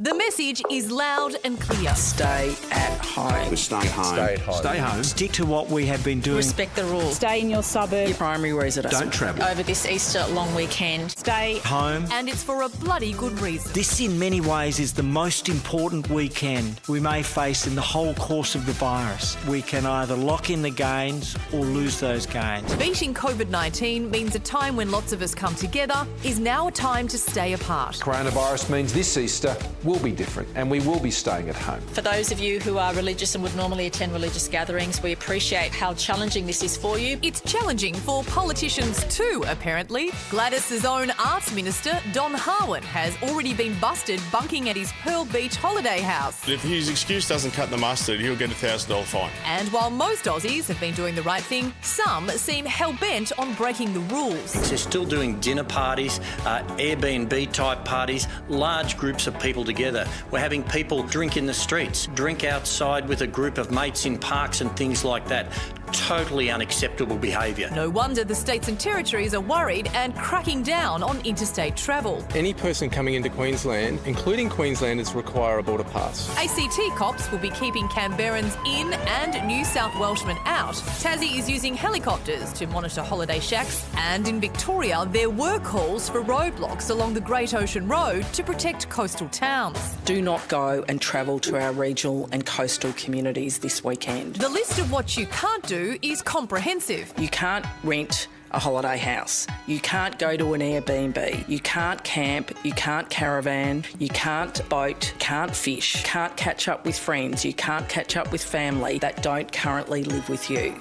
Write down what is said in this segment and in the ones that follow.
The message is loud and clear. Stay at home. Stay home. Stay at home. Stay home. Stick to what we have been doing. Respect the rules. Stay in your suburb. Your primary residence. Don't travel. Over this Easter long weekend. Stay Home. And it's for a bloody good reason. This, in many ways, is the most important weekend we may face in the whole course of the virus. We can either lock in the gains or lose those gains. Beating COVID-19 means a time when lots of us come together is now a time to stay apart. Coronavirus means this Easter will be different and we will be staying at home. For those of you who are religious and would normally attend religious gatherings, we appreciate how challenging this is for you. It's challenging for politicians too, apparently. Gladys's own arts minister, Don Harwin, has already been busted bunking at his Pearl Beach holiday house. If his excuse doesn't cut the mustard, he'll get a $1,000 fine. And while most Aussies have been doing the right thing, some seem hell-bent on breaking the rules. They're still doing dinner parties, Airbnb-type parties, large groups of people together. We're having people drink in the streets, drink outside with a group of mates in parks and things like that. Totally unacceptable behaviour. No wonder the states and territories are worried and cracking down on interstate travel. Any person coming into Queensland, including Queenslanders, require a border pass. ACT cops will be keeping Canberrans in and New South Welshmen out. Tassie is using helicopters to monitor holiday shacks. And in Victoria, there were calls for roadblocks along the Great Ocean Road to protect coastal towns. Do not go and travel to our regional and coastal communities this weekend. The list of what you can't do is comprehensive. You can't rent a holiday house. You can't go to an Airbnb. You can't camp. You can't caravan. You can't boat. Can't fish. Can't catch up with friends. You can't catch up with family that don't currently live with you.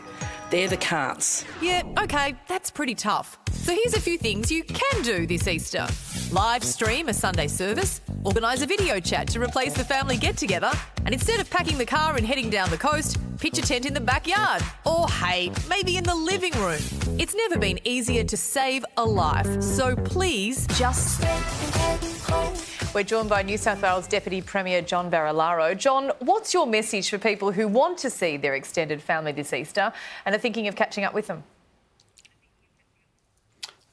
They're the can'ts. Yeah, OK, that's pretty tough. So here's a few things you can do this Easter. Live stream a Sunday service, organise a video chat to replace the family get-together, and instead of packing the car and heading down the coast, pitch a tent in the backyard. Or, hey, maybe in the living room. It's never been easier to save a life, so please just stay at home. We're joined by New South Wales Deputy Premier John Barilaro. John, what's your message for people who want to see their extended family this Easter and are thinking of catching up with them?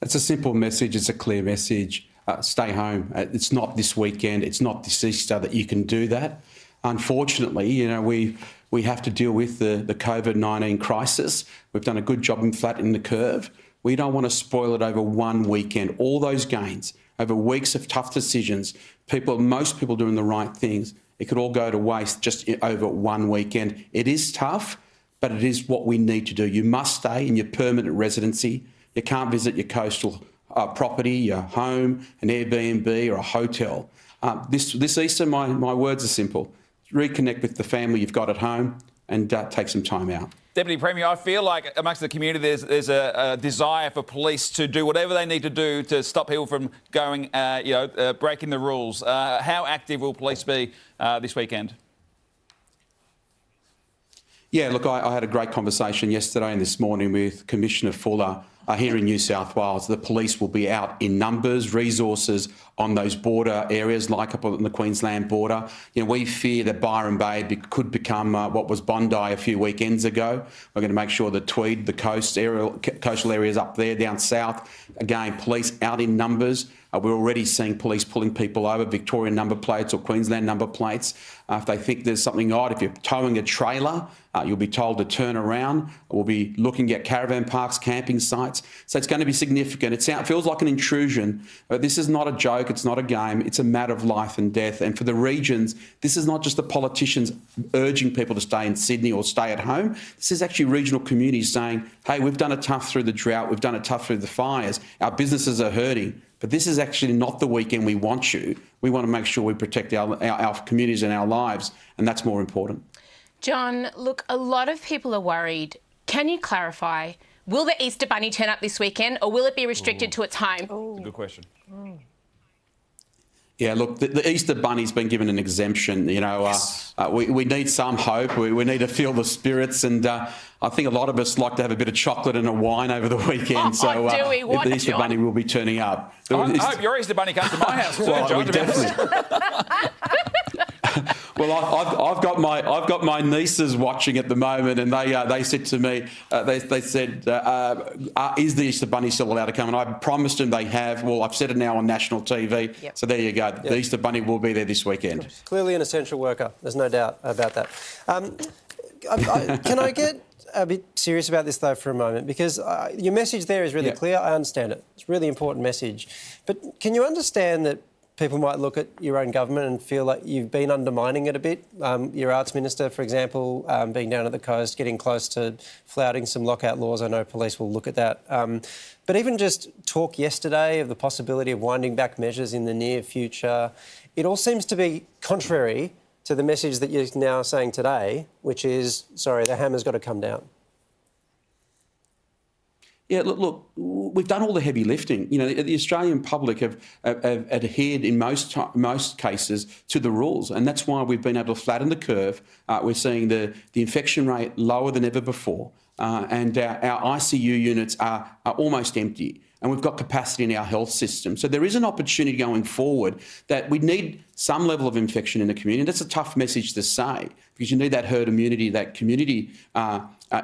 It's a simple message. It's a clear message. Stay home. It's not this weekend. It's not this Easter that you can do that. Unfortunately, you know, we have to deal with the COVID-19 crisis. We've done a good job in flattening the curve. We don't want to spoil it over one weekend. All those gains over weeks of tough decisions, most people doing the right things, it could all go to waste just over one weekend. It is tough, but it is what we need to do. You must stay in your permanent residency. You can't visit your coastal property, your home, an Airbnb or a hotel. This Easter, my words are simple. Reconnect with the family you've got at home and take some time out. Deputy Premier, I feel like amongst the community there's a desire for police to do whatever they need to do to stop people from going, breaking the rules. How active will police be this weekend? Yeah, look, I had a great conversation yesterday and this morning with Commissioner Fuller here in New South Wales. The police will be out in numbers, resources on those border areas like up on the Queensland border. You know, we fear that Byron Bay could become what was Bondi a few weekends ago. We're going to make sure the Tweed, the coastal areas up there, down south, again, police out in numbers. We're already seeing police pulling people over, Victorian number plates or Queensland number plates. If they think there's something odd, if you're towing a trailer, you'll be told to turn around. We'll be looking at caravan parks, camping sites. So it's going to be significant. It feels like an intrusion, but this is not a joke. It's not a game. It's a matter of life and death. And for the regions, this is not just the politicians urging people to stay in Sydney or stay at home. This is actually regional communities saying, hey, we've done it tough through the drought. We've done it tough through the fires. Our businesses are hurting. But this is actually not the weekend we want you. We want to make sure we protect our communities and our lives, and that's more important. John, look, a lot of people are worried. Can you clarify, will the Easter Bunny turn up this weekend or will it be restricted to its home? That's a good question. Yeah, look, the Easter Bunny's been given an exemption. You know, yes. We need some hope. We need to feel the spirits, and I think a lot of us like to have a bit of chocolate and a wine over the weekend. So do we? What, the Easter John? Bunny will be turning up. I hope your Easter Bunny comes to my house too, well, John. definitely. Well, I've got my nieces watching at the moment, and they said to me, they said, "Is the Easter Bunny still allowed to come?" And I promised them they have. Well, I've said it now on national TV. Yep. So there you go. The Easter Bunny will be there this weekend. Clearly an essential worker. There's no doubt about that. Can I get a bit serious about this, though, for a moment? Because your message there is really clear. I understand it. It's a really important message. But can you understand that people might look at your own government and feel like you've been undermining it a bit? Your arts minister, for example, being down at the coast, getting close to flouting some lockout laws. I know police will look at that. But even just talk yesterday of the possibility of winding back measures in the near future, it all seems to be contrary to the message that you're now saying today, which is, sorry, the hammer's got to come down. Yeah, look, we've done all the heavy lifting. You know, the Australian public have adhered in most cases to the rules, and that's why we've been able to flatten the curve. We're seeing the infection rate lower than ever before, and our ICU units are almost empty, and we've got capacity in our health system. So there is an opportunity going forward that we need some level of infection in the community. That's a tough message to say because you need that herd immunity, that community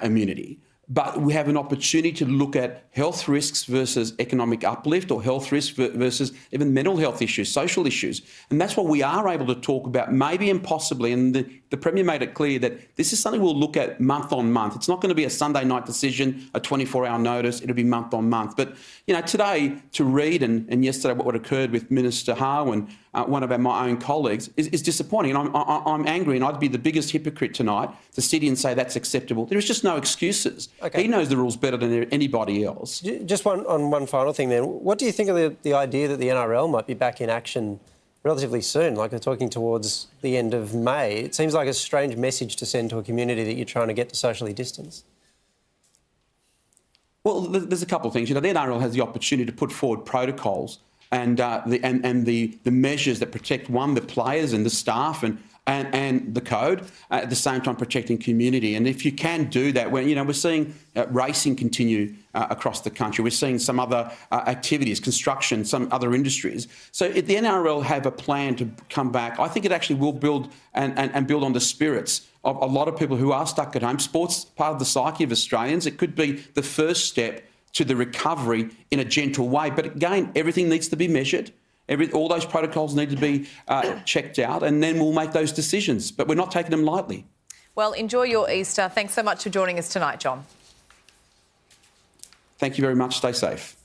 immunity. But we have an opportunity to look at health risks versus economic uplift, or health risks versus even mental health issues, social issues. And that's what we are able to talk about, maybe and possibly. And the Premier made it clear that this is something we'll look at month on month. It's not going to be a Sunday night decision, a 24-hour notice. It'll be month on month. But, you know, today to read and yesterday what occurred with Minister Howe and one of my own colleagues is disappointing. And I'm angry, and I'd be the biggest hypocrite tonight to sit here and say that's acceptable. There is just no excuses. Okay. He knows the rules better than anybody else. Just one final thing then. What do you think of the idea that the NRL might be back in action relatively soon, like they're talking towards the end of May? It seems like a strange message to send to a community that you're trying to get to socially distance. Well, there's a couple of things. You know, the NRL has the opportunity to put forward protocols and the measures that protect, one, the players and the staff and the code, at the same time protecting community. And if you can do that, we're seeing racing continue across the country. We're seeing some other activities, construction, some other industries. So if the NRL have a plan to come back, I think it actually will build and build on the spirits of a lot of people who are stuck at home. Sport's part of the psyche of Australians. It could be the first step to the recovery in a gentle way. But again, everything needs to be measured. All those protocols need to be checked out, and then we'll make those decisions. But we're not taking them lightly. Well, enjoy your Easter. Thanks so much for joining us tonight, John. Thank you very much. Stay safe.